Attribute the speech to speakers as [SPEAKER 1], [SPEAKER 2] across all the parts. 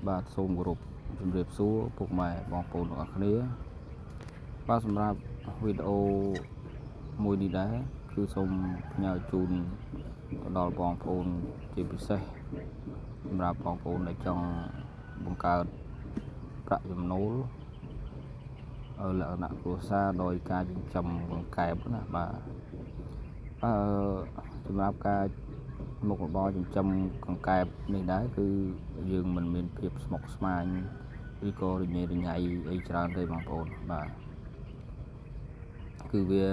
[SPEAKER 1] បាទសូមគោរពជំរាបសួរពុកម៉ែបងប្អូនទាំងអស់គ្នាបាទសម្រាប់វីដេអូមួយនេះដែរគឺសូមផ្ញើជូនដល់បងប្អូនជាពិសេសសម្រាប់បងប្អូនដែលចង់បង្កើតប្រាក់ចំណូលលក្ខណៈគ្រួសារដោយការចិញ្ចឹមកង្កែបណាបាទសម្រាប់ការមុខរបរចិញ្ចឹមកង្កែបនេះដែរគឺយើងមិនមានភាពស្មុគស្មាញឬក៏រញ៉េរញ៉ៃអីច្រើនទេបងប្អូនបាទគឺវា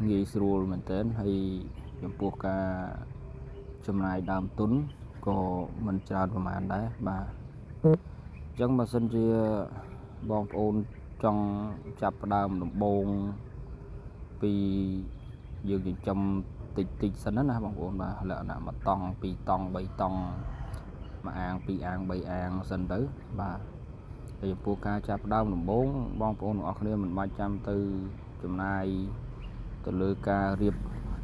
[SPEAKER 1] ងាយស្រួលមែនទែនហើយចំពោះការចំណាយដើមទុនក៏មិនច្រើនប្រហែលដែរបាទអញ្ចឹងបើសិនជាបងប្អូនចង់ចាប់ផ្ដើមដំបូងពីយើងចិញ្ចឹមតិចសិនណាបងប្អូនបាទលក្ខណៈ1តង់2តង់3តង់1អាង2អាង3អាងសិនទៅបាទហើយចំពោះការចាប់ផ្ដើមដំបូងបងប្អូនទាំងអស់គ្នាមិនបាច់ចាំទៅចំណាយទៅលើការរៀប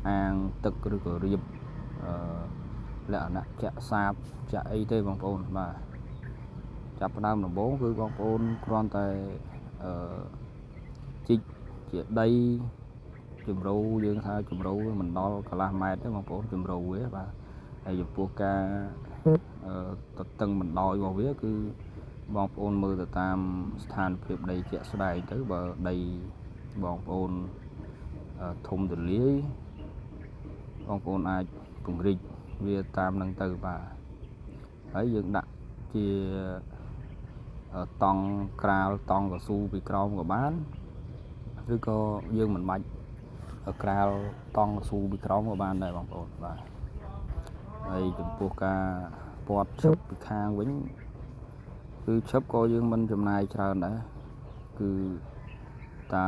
[SPEAKER 1] អាងទឹកឬក៏រៀបលក្ខណៈចាក់សាបចាក់អីទេបងប្អូនបាទចាប់ផ្ដើមដំបូងគឺបងប្អូនគ្រាន់តែជីកជាដីជំរៅយើងថាជំរៅមិនដល់កន្លះម៉ែត្រទេបងប្អូនជំរៅវាបាទហើយចំពោះការតតឹងបណ្ដោយរបស់វាគឺបងប្អូនមើលទៅតាមស្ថានភាពដីជាក់ស្ដែងទៅបើដីបងប្អូនធំទូលាយបងប្អូនអាចពង្រីកវាតាមនឹងទៅបាទហើយយើងដាក់ជាតង់ក្រាលតង់កស៊ូពីក្រោមក៏បានឬក៏យើងមិនបាច់ក្រាលតង់កស៊ូពីក្រោមក៏បានដែរបងប្អូនបាទហើយចំពោះការពាត់ឈឹបពីខាងវិញគឺឈឹបក៏យើងមិនចំណាយច្រើនដែរគឺតា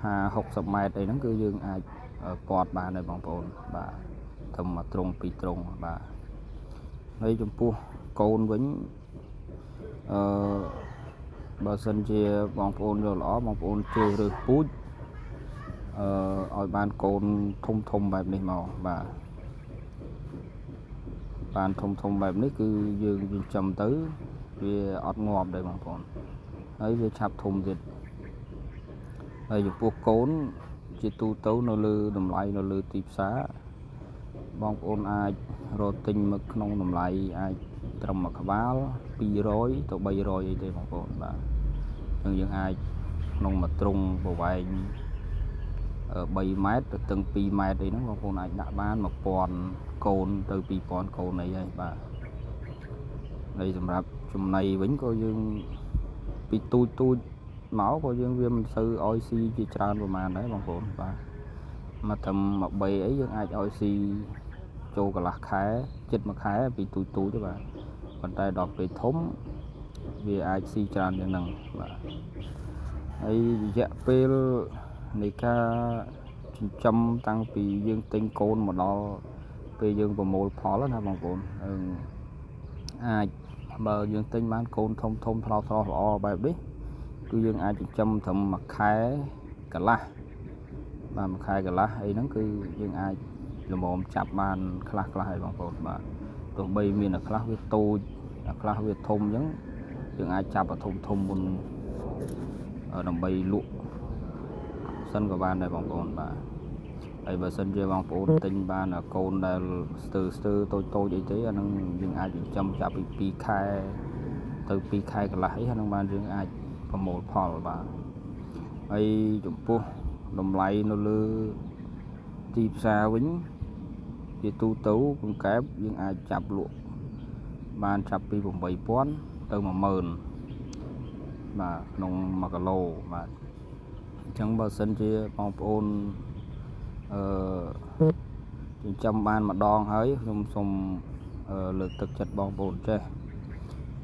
[SPEAKER 1] 50-60ម៉ែត្រអីហ្នឹងគឺយើងអាចពាត់បានដែរបងប្អូនបាទត្រឹម1ទ្រុង2ទ្រុងបាទហើយចំពោះកូនវិញបើសិនជាបងប្អូនយល់ល្អបងប្អូនជ្រើសរើសពូជឲ្យបានកូនធំបែបនេះមកបាទបានធំបែបនេះគឺយើងចិញ្ចឹមទៅវាអត់ងាប់ដែរបងប្អូនហើយវាឆាប់ធំទៀតហើយចំពោះកូនជាទូទៅនៅលើតម្លៃនៅលើទីផ្សារបងប្អូនអាចរកទិញមកក្នុងតម្លៃអាចត្រឹមមួយក្បាល200ទៅ300អីទេបងប្អូនបាទអញ្ចឹងយើងអាចក្នុងមួយទ្រុងប្រវែង3ម៉ែត្រទៅถึง2ម៉ែត្រអីហ្នឹងបងប្អូនអាចដាក់បាន1000កូនទៅ2000កូនអីហើយបាទហើយសម្រាប់ចំណីវិញក៏យើងពីទូចមកក៏យើងវាមិនសូវឲ្យស៊ីជាច្រើនប្រហែលដែរបងប្អូនបាទមកត្រឹម1បីអីយើងអាចឲ្យស៊ីចូលកន្លះខែចិត្ត1ខែពីទូចទេបាទប៉ុន្តែដល់ពេលធំវាអាចស៊ីច្រើនជាងហ្នឹងបាទហើយរយៈពេលនៃការចិញ្ចឹមតាំងពីយើងទិញកូនមកដល់ពេលយើងប្រមូលផលណាបងប្អូនអាចបើយើងទិញបានកូនធំស្រស់ល្អបែបនេះគឺយើងអាចចិញ្ចឹមត្រឹម1ខែកន្លះបាទ1ខែកន្លះអីហ្នឹងគឺយើងអាចល្មមចាប់បានខ្លះហើយបងប្អូនបាទទោះបីមានតែខ្លះវាតូចខ្លះវាធំអញ្ចឹងយើងអាចចាប់ឲ្យធំមុនដើម្បីលក់សិនក៏បានដែរបងប្អូនបាទហើយបើសិនជាបងប្អូនទិញបានកូនដែលស្ទើរតូចអីទេអាហ្នឹងយើងអាចចិញ្ចឹមចាប់ពី2ខែទៅ2ខែកន្លះអីហ្នឹងបានយើងអាចប្រមូលផលបាទហើយចំពោះតម្លៃនៅលើទីផ្សារវិញជាទូទៅកង្កែបយើងអាចចាប់លក់បានចាប់ពី8000ទៅ10000បាទក្នុង1គីឡូបាទអញ្ចឹងបើសិនជាបងប្អូនចិញ្ចឹមបានម្ដងហើយខ្ញុំសូមលើកទឹកចិត្តបងប្អូនចេះ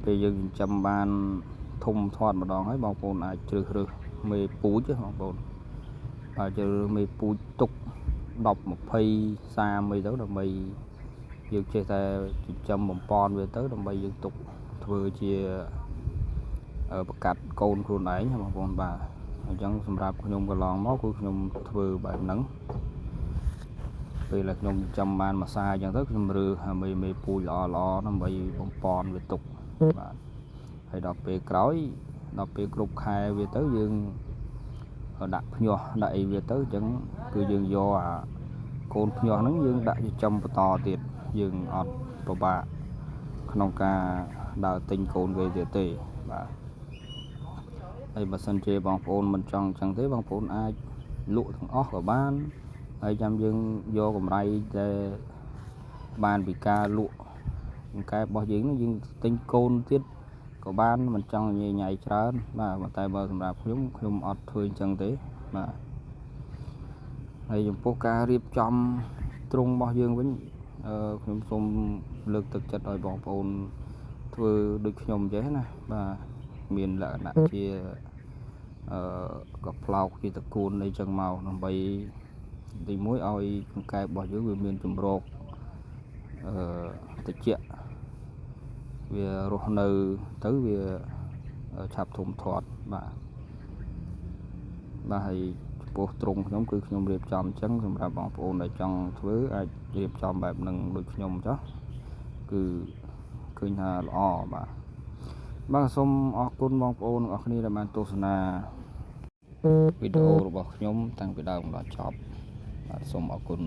[SPEAKER 1] ពេលយើងចិញ្ចឹមបានធំធាត់ម្ដងហើយបងប្អូនអាចជ្រើសរើសមេពូជទេបងប្អូនបាទជ្រើសរើសមេពូជទុក10 20 30អីទៅដើម្បីយើងចេះតែចិញ្ចឹមបំពន់វាទៅដើម្បីយើងទុកធ្វើជាបង្កាត់កូនខ្លួនឯងបងប្អូនបាទអញ្ចឹងសម្រាប់ខ្ញុំកន្លងមកគឺខ្ញុំធ្វើបែបហ្នឹងពេលដែលខ្ញុំចិញ្ចឹមបានមួយសាអញ្ចឹងទៅខ្ញុំរើសមេពូជល្អដើម្បីបំពន់វាទុក បាទហើយដល់ពេលក្រោយដល់ពេលគ្រប់ខែវាទៅយើងដាក់ភ្ញាស់ដាក់អីវាទៅអញ្ចឹងគឺយើងយកអាកូនភ្ញាស់ហ្នឹងយើងដាក់ចិញ្ចឹមបន្តទៀតយើងអត់ពិបាកក្នុងការដើរទិញកូនវាទៀតទេបាទហើយបើសិនជាបងប្អូនមិនចង់អញ្ចឹងទេបងប្អូនអាចលក់ទាំងអស់ក៏បានហើយចាំយើងយកកម្រៃដែលបានពីការលក់បង្កែរបស់យើងនឹងយើងទិញកូនទៀតក៏បានមិនចង់ញ៉ៃញ៉ៃច្រើនបាទតែបើសម្រាប់ខ្ញុំអត់ធ្វើអញ្ចឹងទេបាទហើយចំពោះការរៀបចំទ្រុងរបស់យើងវិញខ្ញុំសូមលើកទឹកចិត្តឲ្យបងប្អូនធ្វើដូចខ្ញុំអញ្ចឹងណាបាទមានលក្ខណៈជាក៏ផ្លោកជាតកូនអីចឹងមកដើម្បីទីមួយឲ្យកង្កែបរបស់យើងវាមានចម្រោកតិចវារស់នៅទៅវាឆាប់ធំធាត់បាទហើយចំពោះទ្រុងខ្ញុំគឺខ្ញុំរៀបចំអញ្ចឹងសម្រាប់បងប្អូនដែលចង់ធ្វើអាចរៀបចំបែបហ្នឹងដូចខ្ញុំចុះគឺឃើញថាល្អបាទសូមអរគុណបងប្អូនទាំងអស់គ្នាដែលបានទស្សនាវីដេអូរបស់ខ្ញុំតាំងពីដើមដល់ចប់បាទសូមអរគុណ